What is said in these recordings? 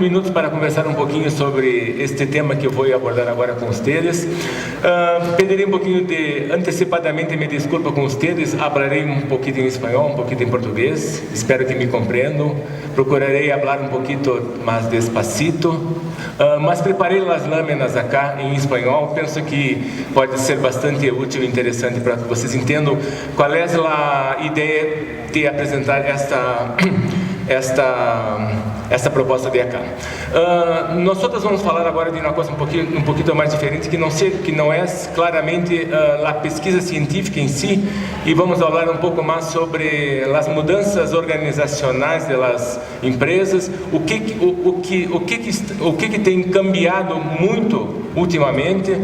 Minutos para conversar um pouquinho sobre este tema que eu vou abordar agora com vocês. Pedirei um pouquinho antecipadamente me desculpa com vocês, falarei um pouquinho em espanhol, um pouquinho em português, espero que me compreendam. Procurarei falar um pouquinho mais despacito, mas preparei as lâminas acá em espanhol, penso que pode ser bastante útil e interessante para que vocês entendam qual é a ideia de apresentar esta proposta de acá. Nós vamos falar agora de uma coisa um pouquinho mais diferente, que não é claramente a pesquisa científica em si, e vamos falar um pouco mais sobre as mudanças organizacionais das empresas, o que tem cambiado muito ultimamente,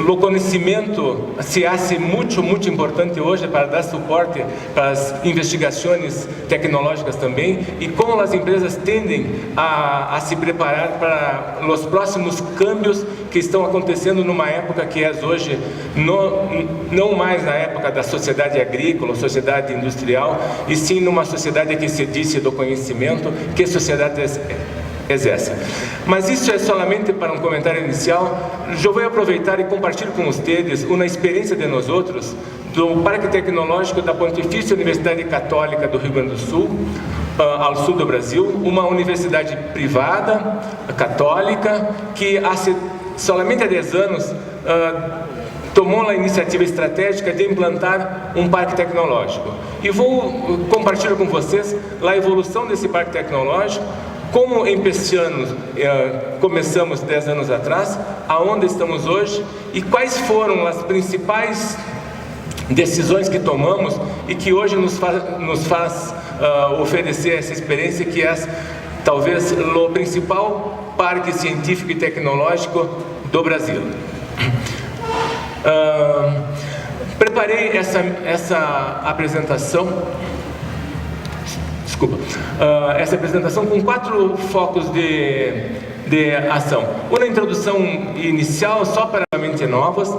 o conhecimento se faz muito importante hoje para dar suporte para as investigações tecnológicas também, e como as empresas tendem a se preparar para os próximos câmbios que estão acontecendo numa época que é hoje, não mais na época da sociedade agrícola, sociedade industrial, e sim numa sociedade que se diz do conhecimento, que sociedade é essa. Mas isso é somente para um comentário inicial. Eu vou aproveitar e compartilhar com vocês uma experiência de nós outros do Parque Tecnológico da Pontifícia Universidade Católica do Rio Grande do Sul, ao sul do Brasil, uma universidade privada, católica, que somente há 10 anos tomou a iniciativa estratégica de implantar um parque tecnológico. E vou compartilhar com vocês a evolução desse parque tecnológico, como começamos 10 anos atrás, aonde estamos hoje e quais foram as principais decisões que tomamos e que hoje nos faz oferecer essa experiência que é talvez o principal parque científico e tecnológico do Brasil. Preparei essa apresentação. Essa apresentação com 4 focos de ação. Uma introdução inicial só para mentes novas,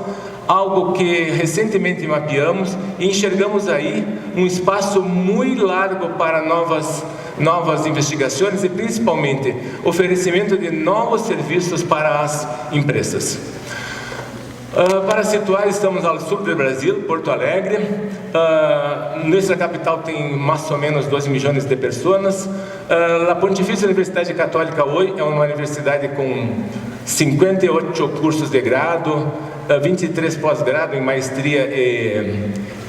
algo que recentemente mapeamos e enxergamos aí um espaço muito largo para novas investigações e principalmente oferecimento de novos serviços para as empresas. Para situar, estamos ao sul do Brasil, Porto Alegre. Nossa capital tem mais ou menos 2 milhões de pessoas. A Pontifícia Universidade Católica hoje é uma universidade com 58 cursos de grado, 23 pós-grado em maestria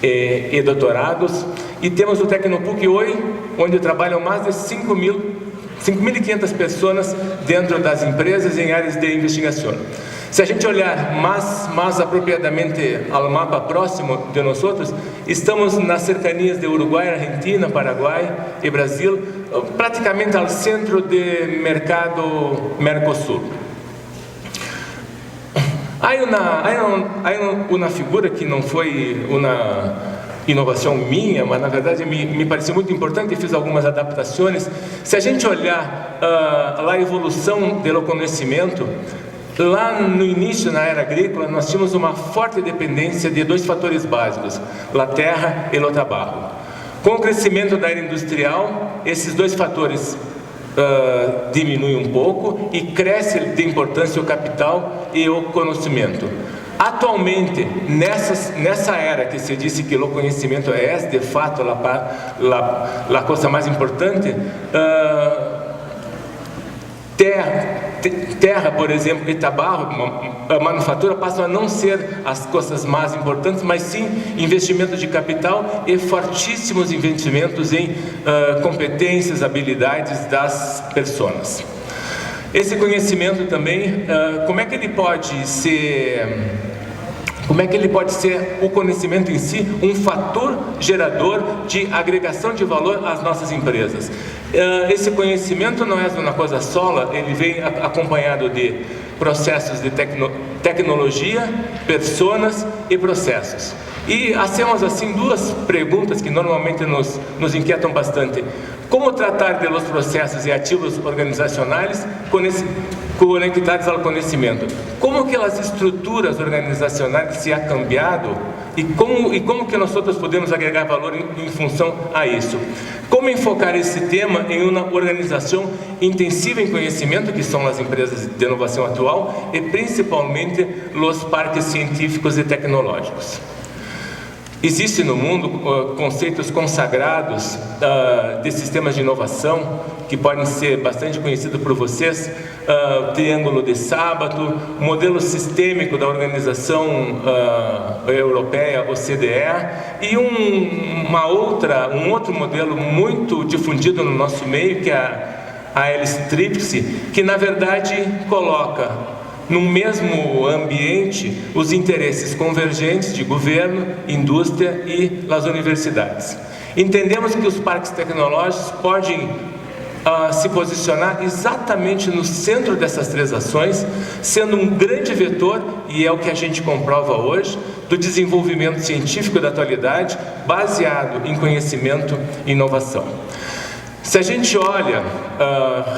e doutorados. E temos o Tecnopuc hoje, onde trabalham mais de 5.500 pessoas dentro das empresas em áreas de investigação. Se a gente olhar mais apropriadamente ao mapa próximo de nós outros, estamos nas cercanias de Uruguai, Argentina, Paraguai e Brasil, praticamente ao centro do mercado Mercosul. Há uma figura que não foi uma inovação minha, mas na verdade me pareceu muito importante e fiz algumas adaptações. Se a gente olhar a evolução do conhecimento, lá no início, na era agrícola, nós tínhamos uma forte dependência de 2 fatores básicos, a terra e o trabalho. Com o crescimento da era industrial, esses 2 fatores diminuem um pouco e cresce de importância o capital e o conhecimento. Atualmente, nessa era que se disse que o conhecimento é de fato a coisa mais importante, terra, por exemplo, e trabalho, a manufatura passam a não ser as coisas mais importantes, mas sim investimento de capital e fortíssimos investimentos em competências, habilidades das pessoas. Esse conhecimento também, como é que ele pode ser o conhecimento em si um fator gerador de agregação de valor às nossas empresas? Esse conhecimento não é uma coisa só, ele vem acompanhado de processos de tecnologia, pessoas e processos. E hacemos assim duas perguntas que normalmente nos inquietam bastante. Como tratar de los processos e ativos organizacionais conectados ao conhecimento? Como que as estruturas organizacionais se han cambiado e como que nós podemos agregar valor em função a isso? Como enfocar esse tema em uma organização intensiva em conhecimento, que são as empresas de inovação atual, e principalmente os parques científicos e tecnológicos? Existem no mundo conceitos consagrados de sistemas de inovação, que podem ser bastante conhecidos por vocês, triângulo de Sábato, modelo sistêmico da organização europeia, OCDE, e um outro modelo muito difundido no nosso meio, que é a L-Stripse, que na verdade coloca no mesmo ambiente os interesses convergentes de governo, indústria e as universidades. Entendemos que os parques tecnológicos podem se posicionar exatamente no centro dessas três ações, sendo um grande vetor, e é o que a gente comprova hoje, do desenvolvimento científico da atualidade, baseado em conhecimento e inovação. Se a gente olha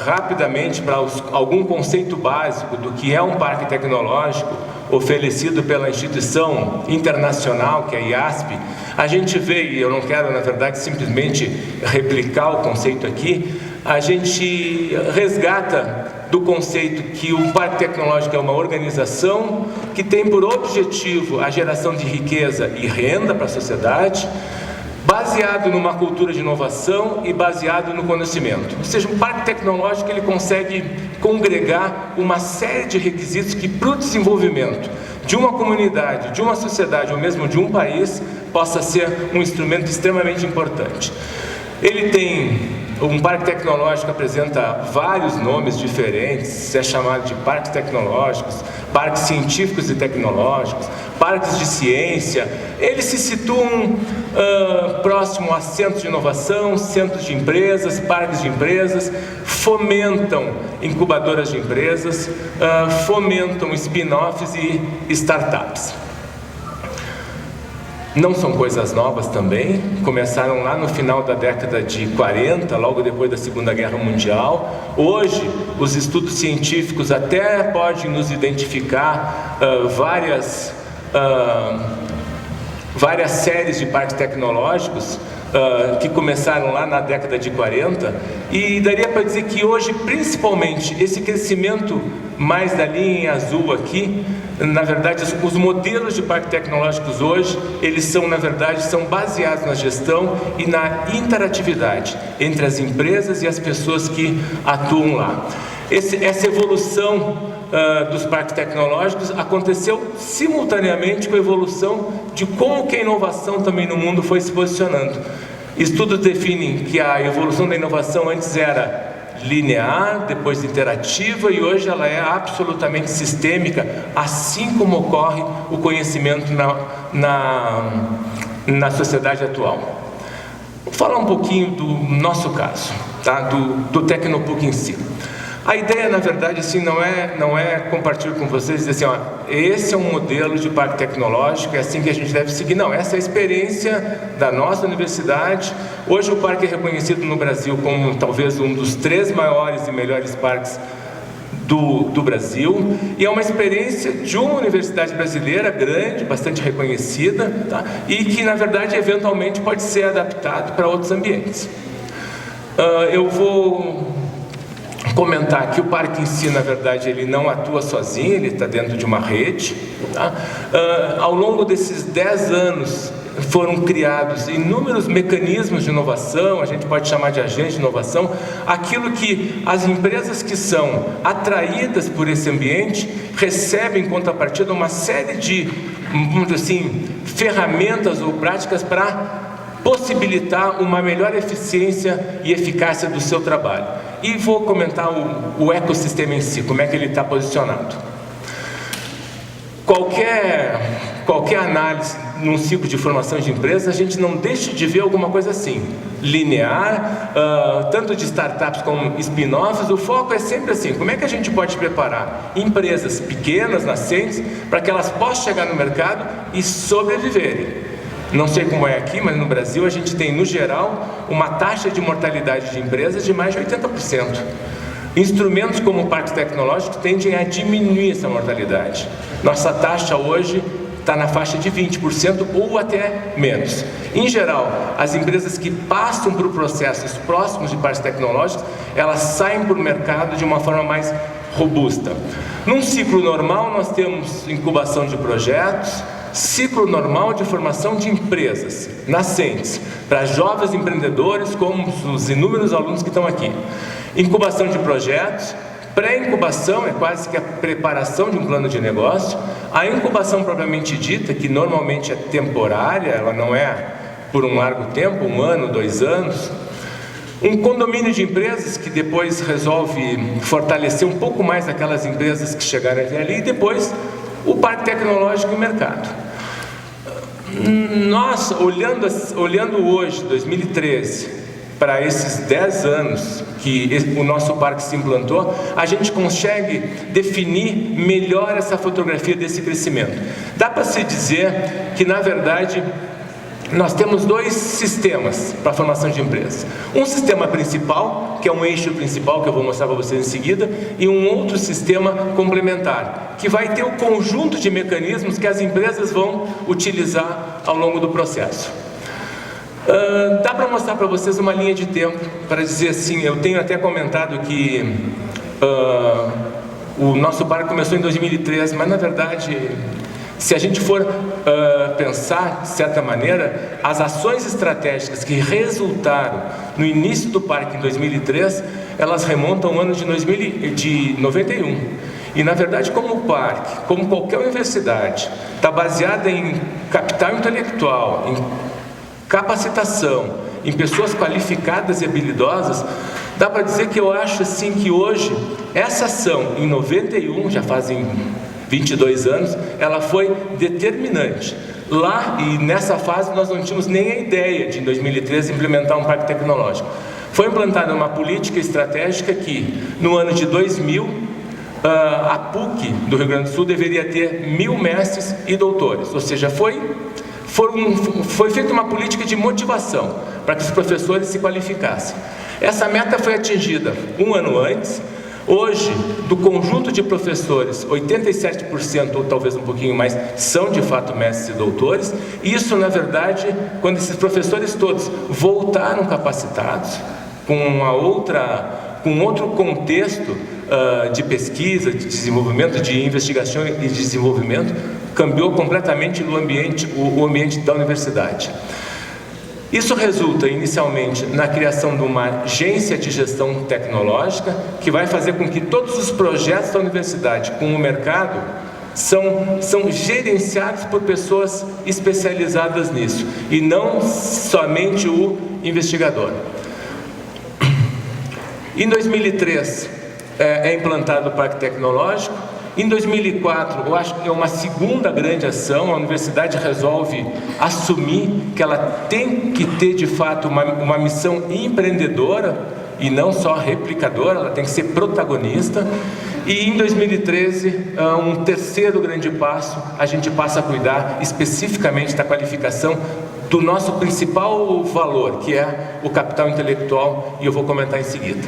rapidamente para algum conceito básico do que é um parque tecnológico oferecido pela instituição internacional, que é a IASP, a gente vê, e eu não quero, na verdade, simplesmente replicar o conceito aqui, a gente resgata do conceito que o parque tecnológico é uma organização que tem por objetivo a geração de riqueza e renda para a sociedade, baseado numa cultura de inovação e baseado no conhecimento. Ou seja, um parque tecnológico ele consegue congregar uma série de requisitos que, para o desenvolvimento de uma comunidade, de uma sociedade ou mesmo de um país, possa ser um instrumento extremamente importante. Um parque tecnológico apresenta vários nomes diferentes, é chamado de parques tecnológicos, parques científicos e tecnológicos, parques de ciência. Eles se situam próximo a centros de inovação, centros de empresas, parques de empresas, fomentam incubadoras de empresas, fomentam spin-offs e startups. Não são coisas novas também, começaram lá no final da década de 40, logo depois da Segunda Guerra Mundial. Hoje, os estudos científicos até podem nos identificar várias séries de parques tecnológicos que começaram lá na década de 40, e daria para dizer que hoje, principalmente, esse crescimento mais da linha em azul aqui, na verdade, os modelos de parques tecnológicos hoje, eles são, na verdade, são baseados na gestão e na interatividade entre as empresas e as pessoas que atuam lá. Essa evolução dos parques tecnológicos aconteceu simultaneamente com a evolução de como que a inovação também no mundo foi se posicionando. Estudos definem que a evolução da inovação antes era linear, depois interativa, e hoje ela é absolutamente sistêmica, assim como ocorre o conhecimento na sociedade atual. Vou falar um pouquinho do nosso caso, tá? do Tecnopuc em si. A ideia, na verdade, assim, não é compartilhar com vocês e dizer assim, esse é um modelo de parque tecnológico, é assim que a gente deve seguir. Não, essa é a experiência da nossa universidade. Hoje o parque é reconhecido no Brasil como talvez um dos 3 maiores e melhores parques do Brasil, e é uma experiência de uma universidade brasileira grande, bastante reconhecida, tá? E que, na verdade, eventualmente pode ser adaptado para outros ambientes. Eu vou comentar que o parque em si, na verdade, ele não atua sozinho, ele está dentro de uma rede, tá? Ao longo desses 10 anos foram criados inúmeros mecanismos de inovação, a gente pode chamar de agente de inovação, aquilo que as empresas que são atraídas por esse ambiente recebem em contrapartida uma série de, vamos dizer assim, ferramentas ou práticas para possibilitar uma melhor eficiência e eficácia do seu trabalho. E vou comentar o ecossistema em si, como é que ele está posicionado. Qualquer análise num ciclo de formação de empresa, a gente não deixa de ver alguma coisa assim, linear, tanto de startups como spin-offs. O foco é sempre assim, como é que a gente pode preparar empresas pequenas, nascentes, para que elas possam chegar no mercado e sobreviverem. Não sei como é aqui, mas no Brasil a gente tem, no geral, uma taxa de mortalidade de empresas de mais de 80%. Instrumentos como parques tecnológicos tendem a diminuir essa mortalidade. Nossa taxa hoje está na faixa de 20% ou até menos. Em geral, as empresas que passam por processos próximos de parques tecnológicos, elas saem para o mercado de uma forma mais robusta. Num ciclo normal, nós temos incubação de projetos, ciclo normal de formação de empresas nascentes, para jovens empreendedores, como os inúmeros alunos que estão aqui. Incubação de projetos, pré-incubação é quase que a preparação de um plano de negócio, a incubação propriamente dita, que normalmente é temporária, ela não é por um largo tempo, 1 ano, 2 anos, um condomínio de empresas que depois resolve fortalecer um pouco mais aquelas empresas que chegaram até ali, e depois o parque tecnológico e o mercado. Nós, olhando hoje, 2013, para esses 10 anos que o nosso parque se implantou, a gente consegue definir melhor essa fotografia desse crescimento. Dá para se dizer que, na verdade, nós temos 2 sistemas para a formação de empresas. Um sistema principal, que é um eixo principal, que eu vou mostrar para vocês em seguida, e um outro sistema complementar, que vai ter o conjunto de mecanismos que as empresas vão utilizar ao longo do processo. Dá para mostrar para vocês uma linha de tempo, para dizer assim, eu tenho até comentado que o nosso parque começou em 2013, mas na verdade, se a gente for pensar, de certa maneira, as ações estratégicas que resultaram no início do parque em 2003, elas remontam ao ano de 91. E na verdade, como o parque, como qualquer universidade, está baseada em capital intelectual, em capacitação, em pessoas qualificadas e habilidosas, dá para dizer que eu acho assim que hoje, essa ação em 91, já fazem 22 anos, ela foi determinante. Lá e nessa fase nós não tínhamos nem a ideia de em 2013 implementar um parque tecnológico. Foi implantada uma política estratégica que no ano de 2000 a PUC do Rio Grande do Sul deveria ter 1000 mestres e doutores, ou seja, foi feita uma política de motivação para que os professores se qualificassem. Essa meta foi atingida 1 ano antes. Hoje, do conjunto de professores, 87% ou talvez um pouquinho mais são de fato mestres e doutores. Isso, na verdade, quando esses professores todos voltaram capacitados, com outro contexto de pesquisa, de desenvolvimento, de investigação e de desenvolvimento, cambiou completamente o ambiente da universidade. Isso resulta inicialmente na criação de uma agência de gestão tecnológica que vai fazer com que todos os projetos da universidade com o mercado são gerenciados por pessoas especializadas nisso e não somente o investigador. Em 2003 é implantado o Parque Tecnológico. Em 2004, eu acho que é uma segunda grande ação, a universidade resolve assumir que ela tem que ter de fato uma missão empreendedora e não só replicadora, ela tem que ser protagonista. E em 2013, um terceiro grande passo, a gente passa a cuidar especificamente da qualificação do nosso principal valor, que é o capital intelectual, e eu vou comentar em seguida.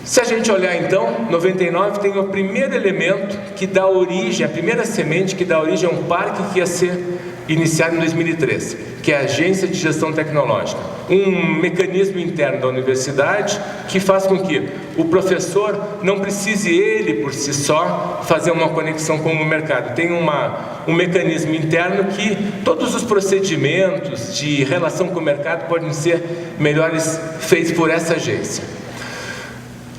Se a gente olhar então, 99 tem o primeiro elemento que dá origem, a primeira semente que dá origem a um parque que ia ser iniciado em 2003, que é a Agência de Gestão Tecnológica. Um mecanismo interno da universidade que faz com que o professor não precise ele por si só fazer uma conexão com o mercado. Tem um mecanismo interno que todos os procedimentos de relação com o mercado podem ser melhores feitos por essa agência.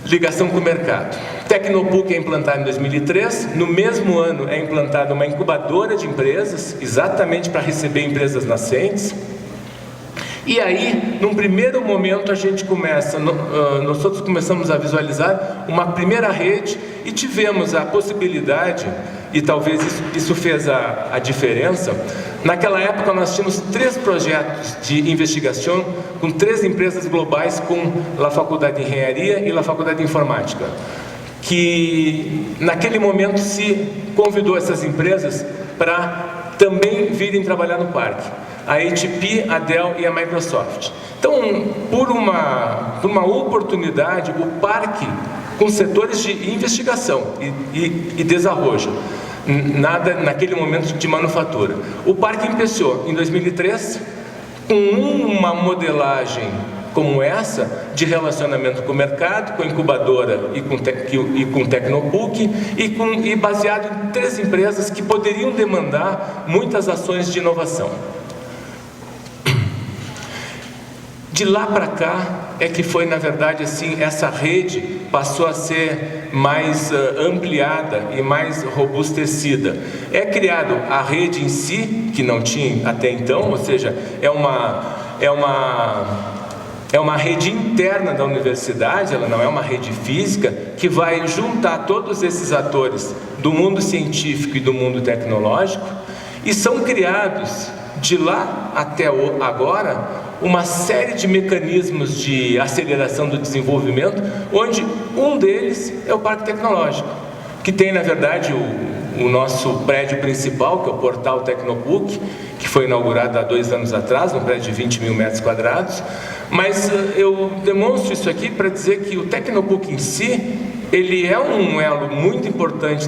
Ligação com o mercado. Tecnopuc é implantado em 2003, no mesmo ano é implantada uma incubadora de empresas, exatamente para receber empresas nascentes. E aí, num primeiro momento, a gente começa, nós todos começamos a visualizar uma primeira rede e tivemos a possibilidade, e talvez isso fez a diferença. Naquela época nós tínhamos 3 projetos de investigação com 3 empresas globais, com a Faculdade de Engenharia e a Faculdade de Informática, que naquele momento se convidou essas empresas para também virem trabalhar no parque. a HP, a Dell e a Microsoft. Então, por uma oportunidade, o parque, com setores de investigação e desarrojo, nada naquele momento de manufatura. O parque iniciou em 2003 com uma modelagem como essa, de relacionamento com o mercado, com a incubadora e com Tecnopuc, e baseado em 3 empresas que poderiam demandar muitas ações de inovação. De lá para cá é que foi, na verdade, assim, essa rede passou a ser mais ampliada e mais robustecida. É criado a rede em si, que não tinha até então, ou seja, é uma rede interna da universidade, ela não é uma rede física, que vai juntar todos esses atores do mundo científico e do mundo tecnológico, e são criados, de lá até agora, uma série de mecanismos de aceleração do desenvolvimento, onde um deles é o Parque Tecnológico, que tem, na verdade, o nosso prédio principal, que é o Portal Tecnopuc, que foi inaugurado há 2 anos atrás, um prédio de 20 mil metros quadrados. Mas eu demonstro isso aqui para dizer que o Tecnopuc em si, ele é um elo muito importante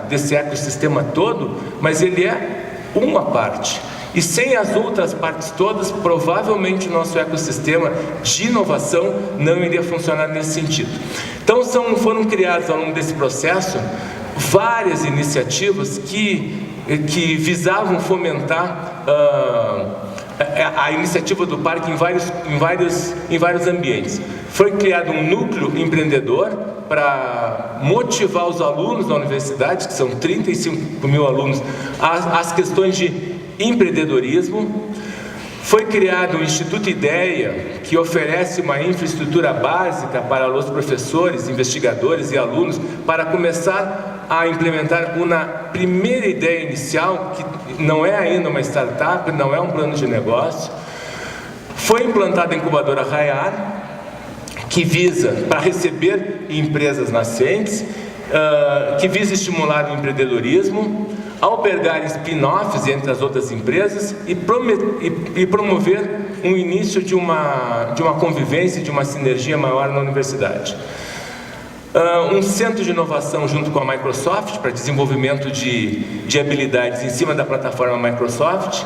desse ecossistema todo, mas ele é uma parte. E sem as outras partes todas, provavelmente o nosso ecossistema de inovação não iria funcionar nesse sentido. Então foram criadas ao longo desse processo várias iniciativas que visavam fomentar a iniciativa do parque em vários ambientes. Foi criado um núcleo empreendedor para motivar os alunos da universidade, que são 35 mil alunos, às questões de empreendedorismo. Foi criado o Instituto Ideia, que oferece uma infraestrutura básica para os professores, investigadores e alunos para começar a implementar uma primeira ideia inicial, que não é ainda uma startup, não é um plano de negócio. Foi implantada a incubadora Rayar, que visa para receber empresas nascentes, que visa estimular o empreendedorismo, albergar spin-offs entre as outras empresas e promover um início de uma convivência, de uma sinergia maior na universidade. Um centro de inovação junto com a Microsoft para desenvolvimento de habilidades em cima da plataforma Microsoft.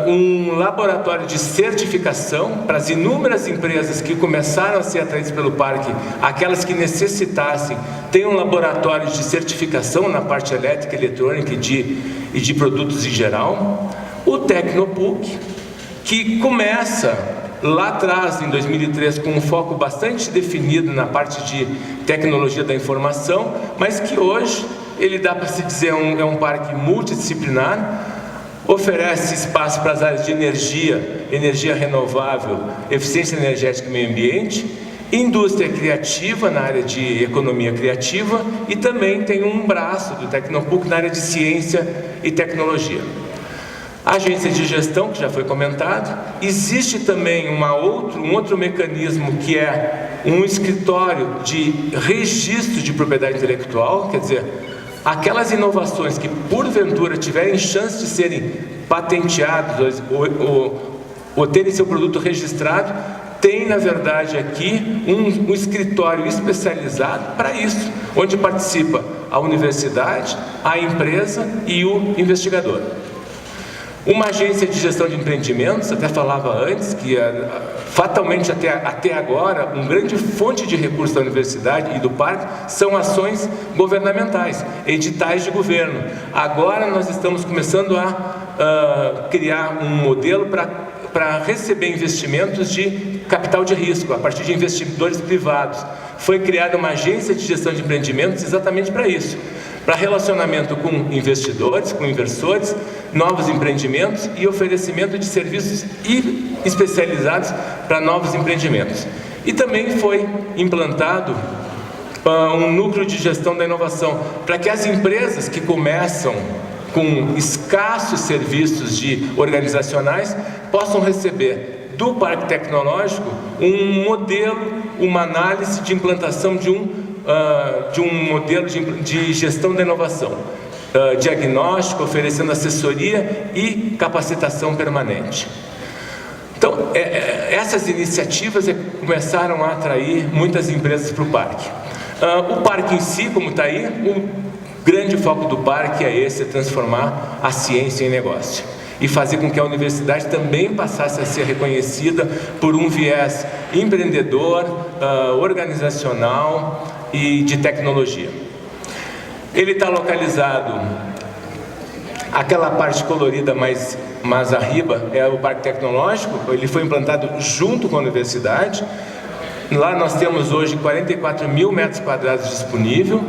Um laboratório de certificação para as inúmeras empresas que começaram a ser atraídas pelo parque, aquelas que necessitassem, tem um laboratório de certificação na parte elétrica, eletrônica e de produtos em geral. O Tecnopuc, que começa lá atrás, em 2003, com um foco bastante definido na parte de tecnologia da informação, mas que hoje ele dá para se dizer é um parque multidisciplinar. Oferece espaço para as áreas de energia renovável, eficiência energética e meio ambiente, indústria criativa na área de economia criativa e também tem um braço do Tecnopuc na área de ciência e tecnologia. A agência de gestão, que já foi comentado, existe também um outro mecanismo que é um escritório de registro de propriedade intelectual, quer dizer, aquelas inovações que porventura tiverem chance de serem patenteadas ou terem seu produto registrado, tem na verdade aqui um escritório especializado para isso, onde participa a universidade, a empresa e o investigador. Uma agência de gestão de empreendimentos, até falava antes, que fatalmente até agora, uma grande fonte de recursos da universidade e do parque são ações governamentais, editais de governo. Agora nós estamos começando a criar um modelo para receber investimentos de capital de risco, a partir de investidores privados. Foi criada uma agência de gestão de empreendimentos exatamente para isso, para relacionamento com investidores, com inversores, novos empreendimentos e oferecimento de serviços especializados para novos empreendimentos. E também foi implantado um núcleo de gestão da inovação, para que as empresas que começam com escassos serviços organizacionais possam receber do Parque Tecnológico um modelo, uma análise de implantação de um modelo de gestão da inovação. diagnóstico, oferecendo assessoria e capacitação permanente. Então, essas iniciativas começaram a atrair muitas empresas para o parque. O parque em si, como está aí, o grande foco do parque é transformar a ciência em negócio e fazer com que a universidade também passasse a ser reconhecida por um viés empreendedor, organizacional e de tecnologia. Ele está localizado, aquela parte colorida mais arriba é o Parque Tecnológico. Ele foi implantado junto com a universidade. Lá nós temos hoje 44 mil metros quadrados disponível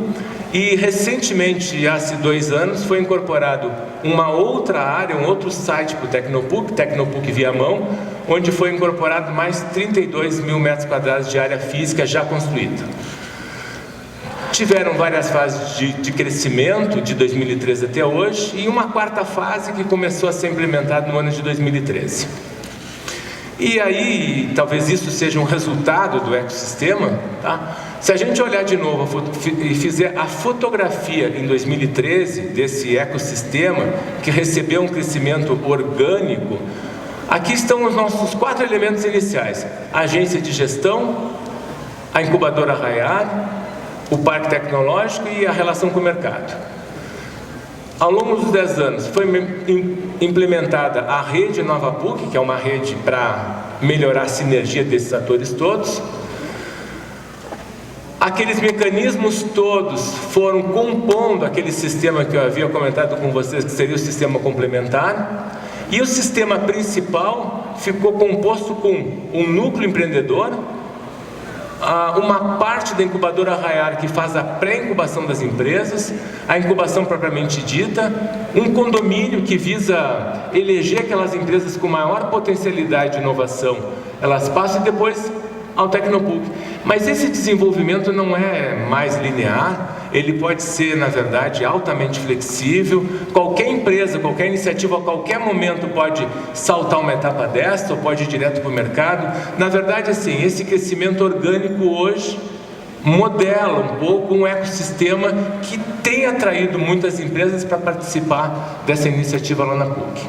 e recentemente, há 2 anos, foi incorporado uma outra área, um outro site para o Tecnopuc Viamão, onde foi incorporado mais 32 mil metros quadrados de área física já construída. Tiveram várias fases de crescimento de 2013 até hoje e uma 4ª fase que começou a ser implementada no ano de 2013. E aí, talvez isso seja um resultado do ecossistema, tá? Se a gente olhar de novo e fizer a fotografia em 2013 desse ecossistema que recebeu um crescimento orgânico, aqui estão os nossos 4 elementos iniciais: a agência de gestão, a incubadora Raiar, o parque tecnológico e a relação com o mercado. Ao longo dos 10 anos foi implementada a rede Nova PUC, que é uma rede para melhorar a sinergia desses atores todos. Aqueles mecanismos todos foram compondo aquele sistema que eu havia comentado com vocês, que seria o sistema complementar. E o sistema principal ficou composto com um núcleo empreendedor, uma parte da incubadora Raiar, que faz a pré-incubação das empresas, a incubação propriamente dita, um condomínio que visa eleger aquelas empresas com maior potencialidade de inovação, elas passam, e depois ao Tecnopuc. Mas esse desenvolvimento não é mais linear, ele pode ser, na verdade, altamente flexível. Qualquer empresa, qualquer iniciativa, a qualquer momento pode saltar uma etapa dessa ou pode ir direto para o mercado. Na verdade, assim, esse crescimento orgânico hoje modela um pouco um ecossistema que tem atraído muitas empresas para participar dessa iniciativa lá na PUC.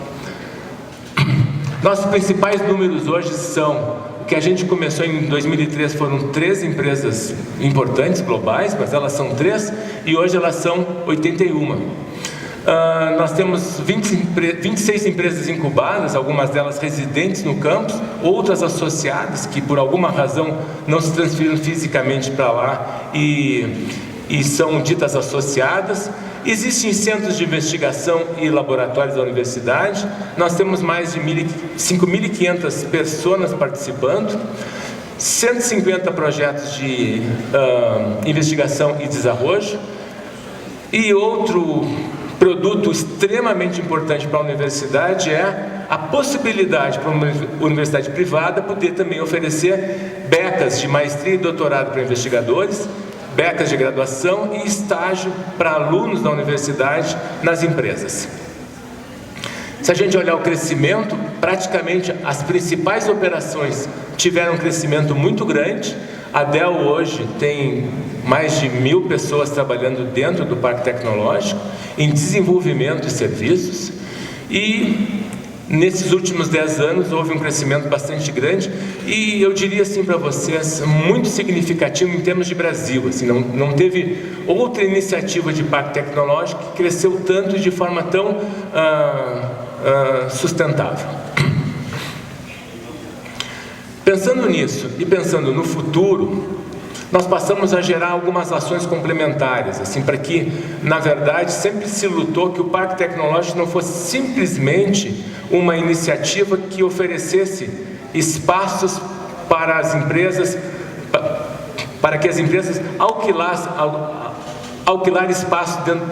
Nossos principais números hoje são: o que a gente começou em 2003 foram 3 empresas importantes, globais, mas elas são 3, e hoje elas são 81. Nós temos 26 empresas incubadas, algumas delas residentes no campus, outras associadas que por alguma razão não se transferiram fisicamente para lá e são ditas associadas. Existem centros de investigação e laboratórios da universidade. Nós temos mais de 5.500 pessoas participando, 150 projetos de investigação e desarrollo. E outro produto extremamente importante para a universidade é a possibilidade para uma universidade privada poder também oferecer becas de maestria e doutorado para investigadores, becas de graduação e estágio para alunos da universidade nas empresas. Se a gente olhar o crescimento, praticamente as principais operações tiveram um crescimento muito grande. A Dell hoje tem mais de 1.000 pessoas trabalhando dentro do Parque Tecnológico em desenvolvimento de serviços, e nesses últimos 10 anos houve um crescimento bastante grande, e eu diria assim para vocês, muito significativo em termos de Brasil. Assim, não teve outra iniciativa de parque tecnológico que cresceu tanto e de forma tão sustentável. Pensando nisso e pensando no futuro, nós passamos a gerar algumas ações complementares, assim, para que, na verdade, sempre se lutou que o Parque Tecnológico não fosse simplesmente uma iniciativa que oferecesse espaços para as empresas, para que as empresas alquilar espaço dentro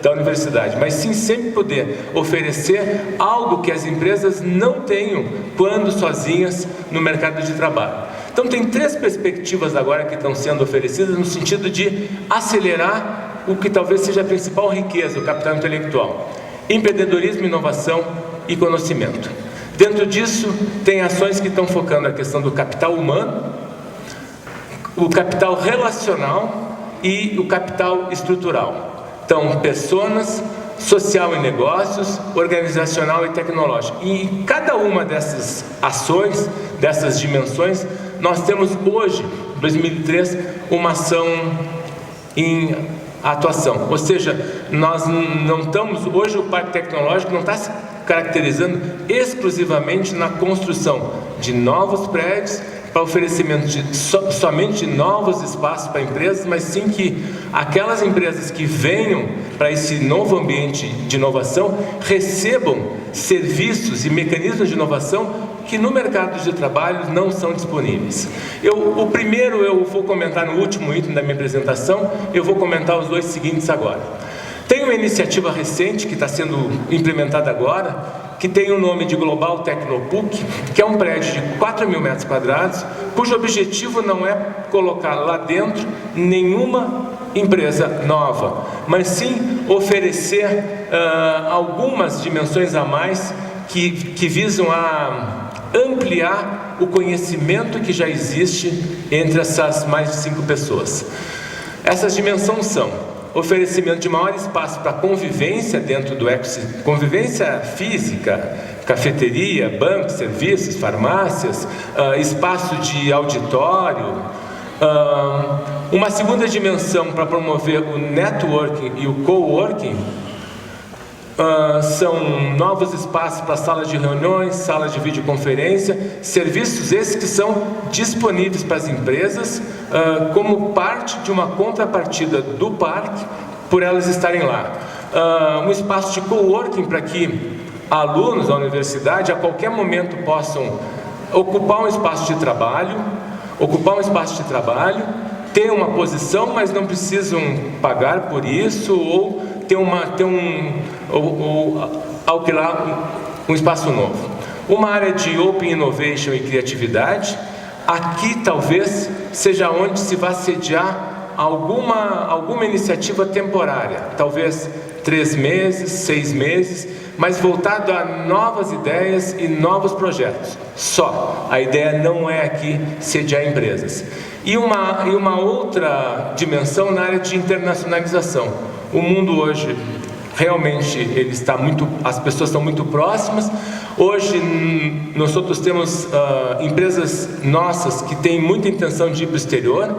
da universidade, mas sim sempre poder oferecer algo que as empresas não tenham quando sozinhas no mercado de trabalho. Então tem 3 perspectivas agora que estão sendo oferecidas no sentido de acelerar o que talvez seja a principal riqueza, o capital intelectual: empreendedorismo, inovação e conhecimento. Dentro disso tem ações que estão focando a questão do capital humano, o capital relacional e o capital estrutural. Então, pessoas social e negócios, organizacional e tecnológica. E em cada uma dessas ações, dessas dimensões, nós temos hoje, 2003, uma ação em atuação. Ou seja, nós não estamos, hoje o Parque Tecnológico não está se caracterizando exclusivamente na construção de novos prédios, para oferecimento de somente novos espaços para empresas, mas sim que aquelas empresas que venham para esse novo ambiente de inovação recebam serviços e mecanismos de inovação que no mercado de trabalho não são disponíveis. O primeiro eu vou comentar no último item da minha apresentação, eu vou comentar os dois seguintes agora. Tem uma iniciativa recente que está sendo implementada agora, que tem o nome de Global Tecnopuc, que é um prédio de 4.000 metros quadrados, cujo objetivo não é colocar lá dentro nenhuma empresa nova, mas sim oferecer algumas dimensões a mais que visam a ampliar o conhecimento que já existe entre essas mais de 5 pessoas. Essas dimensões são oferecimento de maior espaço para convivência dentro do ecossistema, convivência física, cafeteria, bancos, serviços, farmácias, espaço de auditório. Uma segunda dimensão para promover o networking e o coworking, são novos espaços para salas de reuniões, salas de videoconferência, serviços esses que são disponíveis para as empresas como parte de uma contrapartida do parque por elas estarem lá. Um espaço de coworking para que alunos da universidade a qualquer momento possam ocupar um espaço de trabalho, ter uma posição, mas não precisam pagar por isso ou alquilar um espaço novo. Uma área de Open Innovation e criatividade, aqui talvez seja onde se vai sediar alguma iniciativa temporária, talvez 3 meses, 6 meses, mas voltado a novas ideias e novos projetos. Só, a ideia não é aqui sediar empresas. E uma outra dimensão na área de internacionalização. O mundo hoje, realmente, as pessoas estão muito próximas. Hoje, nós outros temos empresas nossas que têm muita intenção de ir para o exterior.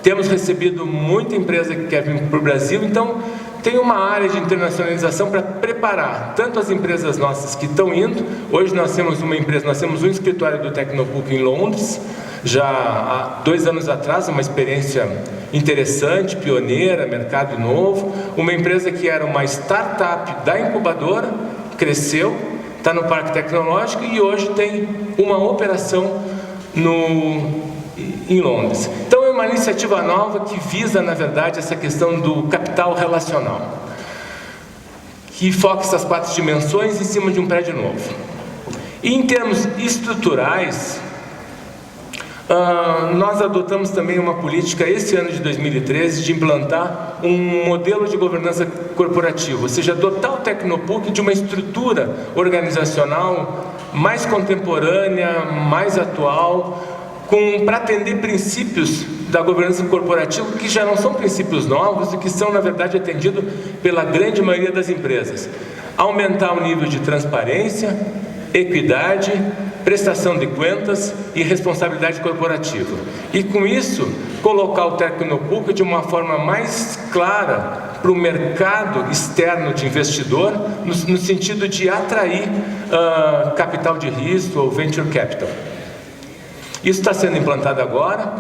Temos recebido muita empresa que quer vir para o Brasil. Então, tem uma área de internacionalização para preparar tanto as empresas nossas que estão indo. Hoje nós temos um escritório do Tecnopuc em Londres, já há 2 anos atrás, uma experiência interessante, pioneira, mercado novo. Uma empresa que era uma startup da incubadora, cresceu, está no Parque Tecnológico e hoje tem uma operação em Londres. Então é uma iniciativa nova que visa, na verdade, essa questão do capital relacional, que foca essas 4 dimensões em cima de um prédio novo. E em termos estruturais, nós adotamos também uma política esse ano de 2013 de implantar um modelo de governança corporativa, ou seja, dotar o Tecnopuc de uma estrutura organizacional mais contemporânea, mais atual, para atender princípios da governança corporativa que já não são princípios novos e que são, na verdade, atendidos pela grande maioria das empresas. Aumentar o nível de transparência, equidade, prestação de contas e responsabilidade corporativa. E com isso, colocar o Tecnopuc de uma forma mais clara para o mercado externo de investidor, no sentido de atrair capital de risco ou venture capital. Isso está sendo implantado agora.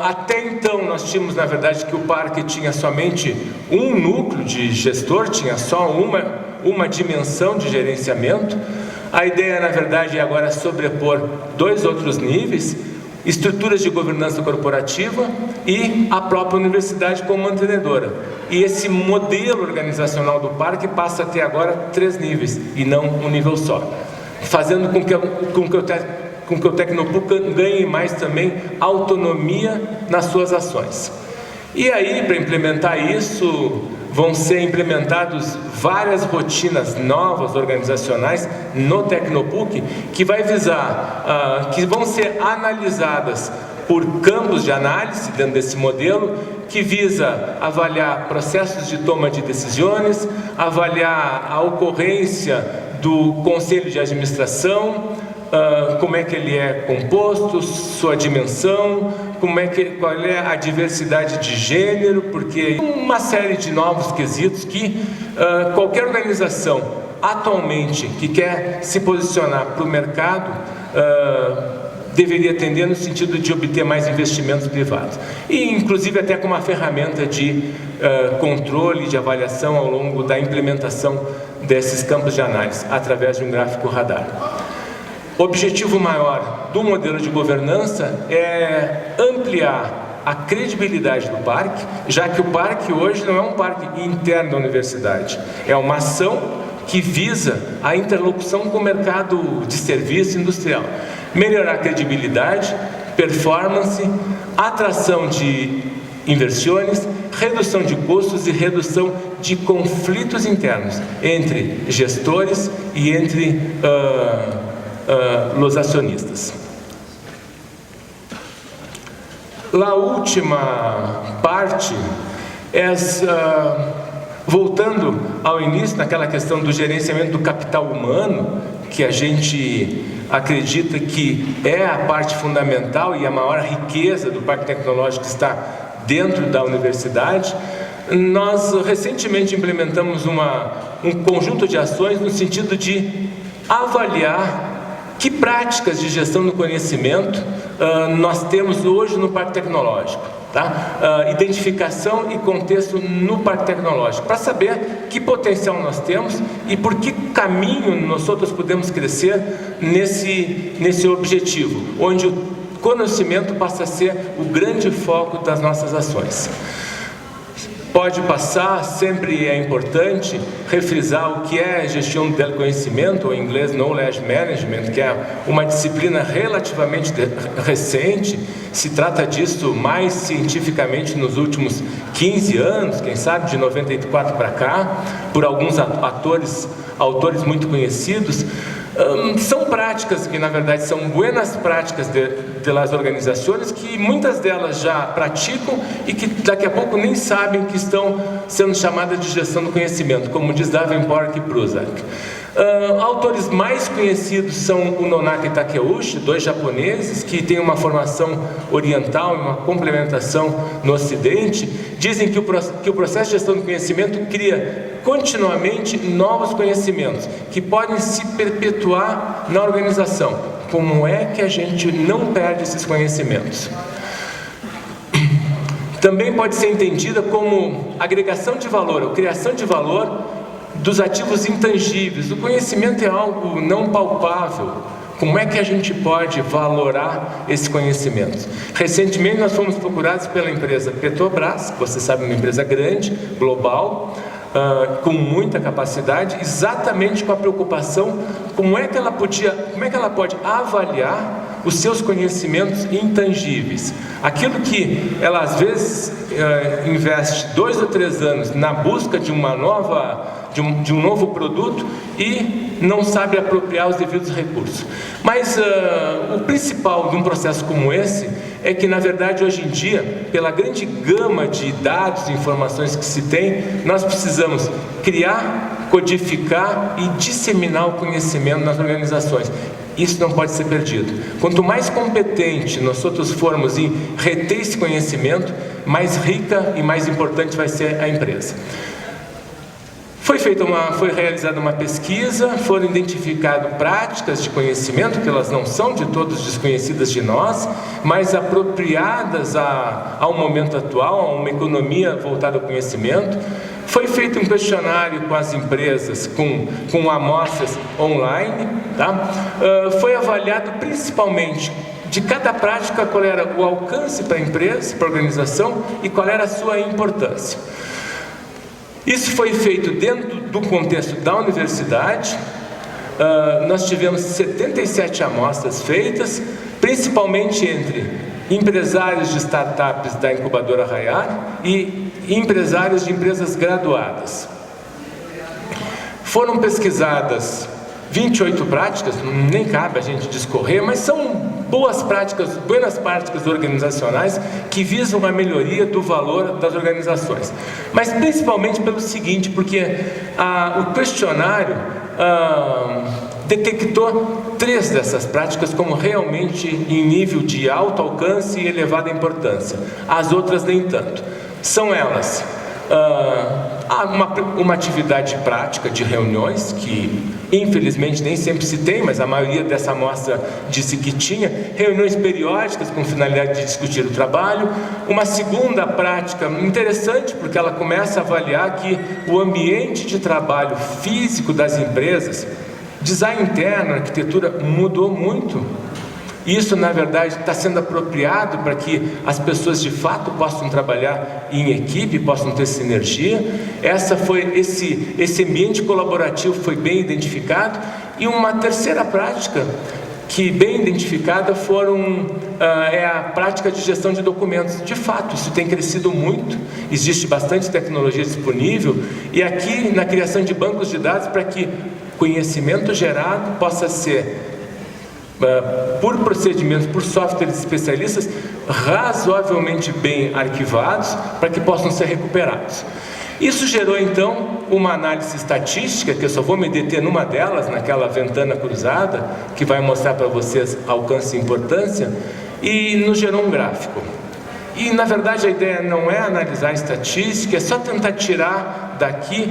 Até então nós tínhamos, na verdade, que o parque tinha somente um núcleo de gestor, tinha só uma dimensão de gerenciamento. A ideia, na verdade, é agora sobrepor 2 outros níveis, estruturas de governança corporativa e a própria universidade como mantenedora. E esse modelo organizacional do parque passa a ter agora 3 níveis e não um nível só, fazendo com que o Tecnopuc ganhe mais também autonomia nas suas ações. E aí, para implementar isso, vão ser implementadas várias rotinas novas organizacionais no Tecnopuc que vai visar, que vão ser analisadas por campos de análise dentro desse modelo, que visa avaliar processos de toma de decisões, avaliar a ocorrência do conselho de administração, como é que ele é composto, sua dimensão, qual é a diversidade de gênero, porque uma série de novos quesitos que qualquer organização atualmente que quer se posicionar para o mercado deveria atender no sentido de obter mais investimentos privados. E inclusive até como uma ferramenta de controle, de avaliação ao longo da implementação desses campos de análise, através de um gráfico radar. O objetivo maior do modelo de governança é ampliar a credibilidade do parque, já que o parque hoje não é um parque interno da universidade, é uma ação que visa a interlocução com o mercado de serviço industrial. Melhorar a credibilidade, performance, atração de inversões, redução de custos e redução de conflitos internos entre gestores e entre os acionistas. A última parte é voltando ao início, naquela questão do gerenciamento do capital humano, que a gente acredita que é a parte fundamental e a maior riqueza do Parque Tecnológico que está dentro da universidade. Nós recentemente implementamos um conjunto de ações no sentido de avaliar que práticas de gestão do conhecimento nós temos hoje no Parque Tecnológico, tá? Identificação e contexto no Parque Tecnológico, para saber que potencial nós temos e por que caminho nós outros podemos crescer nesse objetivo, onde o conhecimento passa a ser o grande foco das nossas ações. Pode passar, sempre é importante refrisar o que é gestão do conhecimento, ou em inglês Knowledge Management, que é uma disciplina relativamente recente. Se trata disso mais cientificamente nos últimos 15 anos, quem sabe de 94 para cá, por alguns autores muito conhecidos. São práticas que, na verdade, são buenas práticas das organizações, que muitas delas já praticam e que daqui a pouco nem sabem que estão sendo chamadas de gestão do conhecimento, como diz Davenport e Prusak. Autores mais conhecidos são o Nonaka e Takeuchi, dois japoneses que têm uma formação oriental e uma complementação no Ocidente. Dizem que o processo de gestão do conhecimento cria continuamente novos conhecimentos que podem se perpetuar na organização. Como é que a gente não perde esses conhecimentos? Também pode ser entendida como agregação de valor, ou criação de valor dos ativos intangíveis. O conhecimento é algo não palpável. Como é que a gente pode valorar esse conhecimento? Recentemente nós fomos procurados pela empresa Petrobras, que você sabe, uma empresa grande, global, com muita capacidade, exatamente com a preocupação como é que ela pode avaliar os seus conhecimentos intangíveis. Aquilo que ela às vezes investe 2 ou 3 anos na busca de um novo produto e não sabe apropriar os devidos recursos. Mas o principal de um processo como esse é que, na verdade, hoje em dia, pela grande gama de dados e informações que se tem, nós precisamos criar, codificar e disseminar o conhecimento nas organizações. Isso não pode ser perdido. Quanto mais competente nós outros formos em reter esse conhecimento, mais rica e mais importante vai ser a empresa. Foi realizada uma pesquisa, foram identificadas práticas de conhecimento, que elas não são de todos desconhecidas de nós, mas apropriadas ao momento atual, a uma economia voltada ao conhecimento. Foi feito um questionário com as empresas, com amostras online, tá? Foi avaliado principalmente de cada prática qual era o alcance para a empresa, para a organização, e qual era a sua importância. Isso foi feito dentro do contexto da universidade. Nós tivemos 77 amostras feitas, principalmente entre empresários de startups da incubadora Rayar e empresários de empresas graduadas. Foram pesquisadas 28 práticas, nem cabe a gente discorrer, mas são buenas práticas organizacionais que visam a melhoria do valor das organizações. Mas principalmente pelo seguinte, porque o questionário detectou 3 dessas práticas como realmente em nível de alto alcance e elevada importância. As outras nem tanto. São elas: uma atividade prática de reuniões, que infelizmente nem sempre se tem, mas a maioria dessa amostra disse que tinha, reuniões periódicas com finalidade de discutir o trabalho. Uma segunda prática interessante, porque ela começa a avaliar que o ambiente de trabalho físico das empresas, design interno, arquitetura, mudou muito. Isso, na verdade, está sendo apropriado para que as pessoas de fato possam trabalhar em equipe, possam ter sinergia. Esse ambiente colaborativo foi bem identificado. E uma terceira prática que bem identificada é a prática de gestão de documentos. De fato, isso tem crescido muito, existe bastante tecnologia disponível, e aqui na criação de bancos de dados para que conhecimento gerado possa ser por procedimentos, por softwares especialistas, razoavelmente bem arquivados, para que possam ser recuperados. Isso gerou, então, uma análise estatística, que eu só vou me deter numa delas, naquela ventana cruzada, que vai mostrar para vocês alcance e importância, e nos gerou um gráfico. E, na verdade, a ideia não é analisar a estatística, é só tentar tirar daqui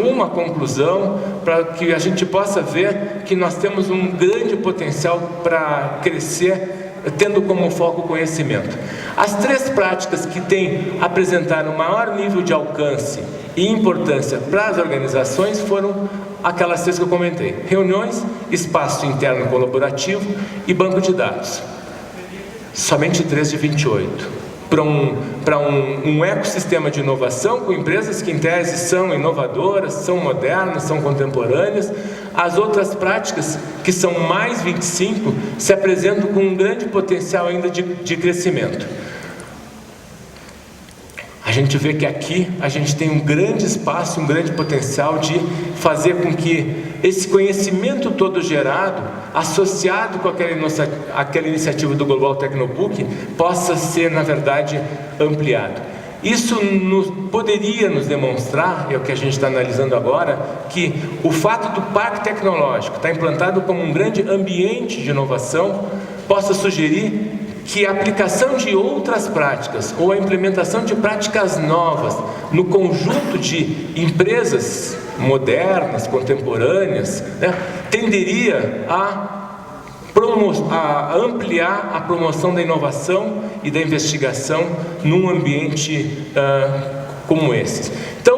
uma conclusão, para que a gente possa ver que nós temos um grande potencial para crescer, tendo como foco o conhecimento. As 3 práticas que apresentaram o maior nível de alcance e importância para as organizações foram aquelas 3 que eu comentei: reuniões, espaço interno colaborativo e banco de dados. Somente 3 de 28. Para um ecossistema de inovação, com empresas que em tese são inovadoras, são modernas, são contemporâneas. As outras práticas, que são mais 25, se apresentam com um grande potencial ainda de crescimento. A gente vê que aqui a gente tem um grande espaço, um grande potencial de fazer com que esse conhecimento todo gerado, associado com aquela iniciativa do Global Technobook, possa ser, na verdade, ampliado. Isso poderia nos demonstrar, é o que a gente está analisando agora, que o fato do parque tecnológico estar implantado como um grande ambiente de inovação possa sugerir que a aplicação de outras práticas ou a implementação de práticas novas no conjunto de empresas modernas, contemporâneas, tenderia a ampliar a promoção da inovação e da investigação num ambiente como esse. Então,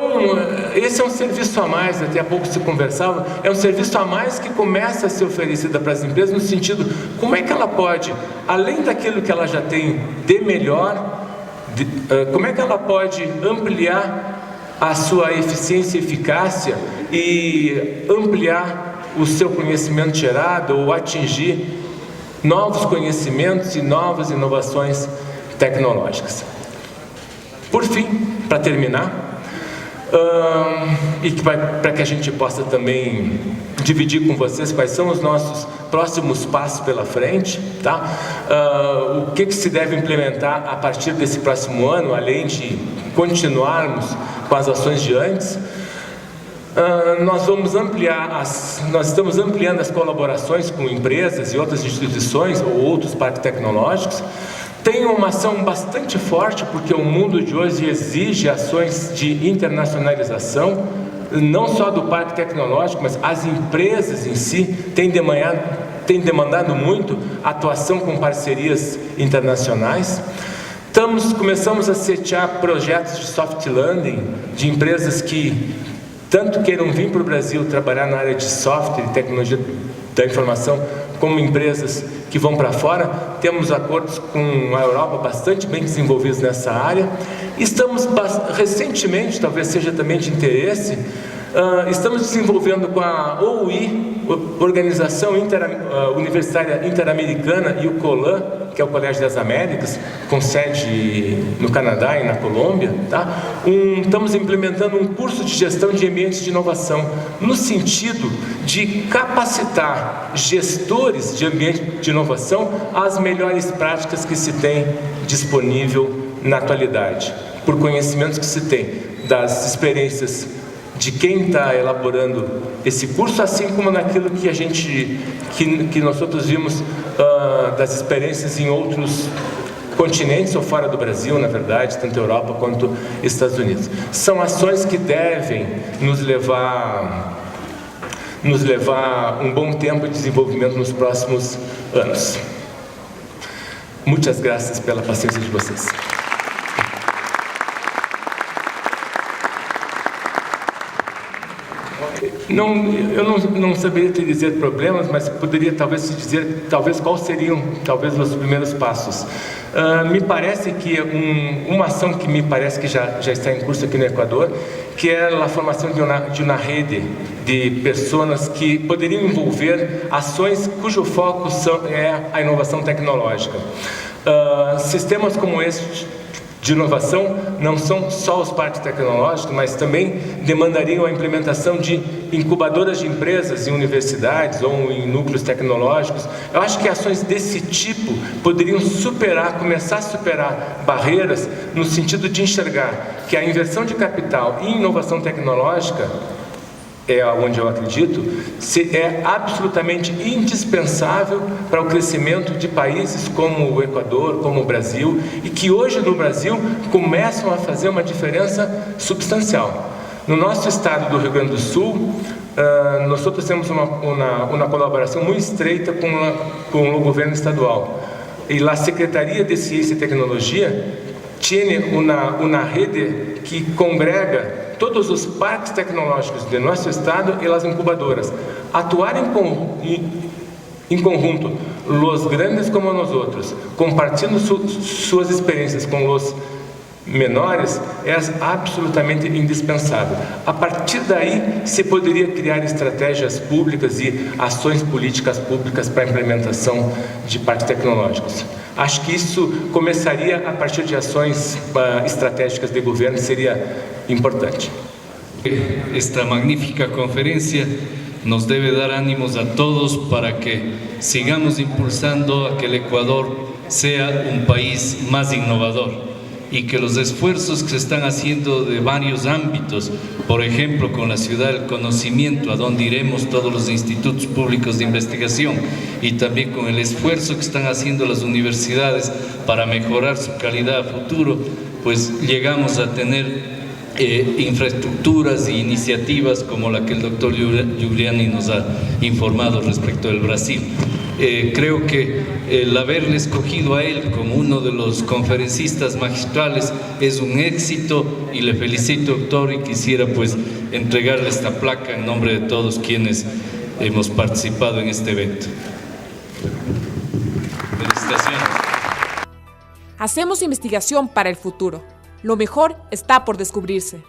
esse é um serviço a mais, daqui a pouco se conversava, é um serviço a mais que começa a ser oferecido para as empresas, no sentido, como é que ela pode, além daquilo que ela já tem de melhor, como é que ela pode ampliar a sua eficiência e eficácia e ampliar o seu conhecimento gerado ou atingir novos conhecimentos e novas inovações tecnológicas. Por fim, para terminar, para que a gente possa também dividir com vocês quais são os nossos próximos passos pela frente, tá? O que se deve implementar a partir desse próximo ano, além de continuarmos com as ações de antes. Nós estamos ampliando as colaborações com empresas e outras instituições ou outros parques tecnológicos. Tem uma ação bastante forte, porque o mundo de hoje exige ações de internacionalização, não só do parque tecnológico, mas as empresas em si têm demandado muito atuação com parcerias internacionais. Começamos a setear projetos de soft landing de empresas que tanto queiram vir para o Brasil trabalhar na área de software e tecnologia da informação, como empresas que vão para fora. Temos acordos com a Europa bastante bem desenvolvidos nessa área. Estamos recentemente, talvez seja também de interesse, estamos desenvolvendo com a OUI, Organização Universitária Interamericana, e o COLAN, que é o Colégio das Américas, com sede no Canadá e na Colômbia, tá? Estamos implementando um curso de gestão de ambientes de inovação, no sentido de capacitar gestores de ambiente de inovação às melhores práticas que se tem disponível na atualidade, por conhecimentos que se tem das experiências de quem está elaborando esse curso, assim como naquilo que nós outros vimos das experiências em outros continentes ou fora do Brasil, na verdade, tanto Europa quanto Estados Unidos. São ações que devem nos levar um bom tempo de desenvolvimento nos próximos anos. Muitas graças pela paciência de vocês. Eu não saberia te dizer problemas, mas poderia talvez te dizer quais seriam os primeiros passos. Me parece que uma ação que me parece que já está em curso aqui no Equador, que é a formação de uma rede de pessoas que poderiam envolver ações cujo foco é a inovação tecnológica. Sistemas como este de inovação não são só os parques tecnológicos, mas também demandariam a implementação de incubadoras de empresas em universidades ou em núcleos tecnológicos. Eu acho que ações desse tipo poderiam começar a superar barreiras, no sentido de enxergar que a inversão de capital em inovação tecnológica, é onde eu acredito, é absolutamente indispensável para o crescimento de países como o Equador, como o Brasil, e que hoje no Brasil começam a fazer uma diferença substancial. No nosso estado do Rio Grande do Sul, nós temos uma colaboração muito estreita com o governo estadual. E a Secretaria de Ciência e Tecnologia tem uma rede que congrega todos os parques tecnológicos de nosso estado e as incubadoras. Atuar em conjunto, os grandes como nós outros, compartilhando suas experiências com os menores, é absolutamente indispensável. A partir daí, se poderia criar estratégias públicas e ações políticas públicas para a implementação de parques tecnológicos. Acho que isso começaria a partir de ações estratégicas de governo, seria importante. Esta magnífica conferencia nos debe dar ánimos a todos para que sigamos impulsando a que el Ecuador sea un país más innovador y que los esfuerzos que se están haciendo de varios ámbitos, por ejemplo con la ciudad del conocimiento, a donde iremos todos los institutos públicos de investigación, y también con el esfuerzo que están haciendo las universidades para mejorar su calidad a futuro, pues llegamos a tener infraestructuras e iniciativas como la que el doctor Giuliani nos ha informado respecto del Brasil. Creo que el haberle escogido a él como uno de los conferencistas magistrales es un éxito, y le felicito, doctor, y quisiera pues entregarle esta placa en nombre de todos quienes hemos participado en este evento. Felicitaciones. Hacemos investigación para el futuro. Lo mejor está por descubrirse.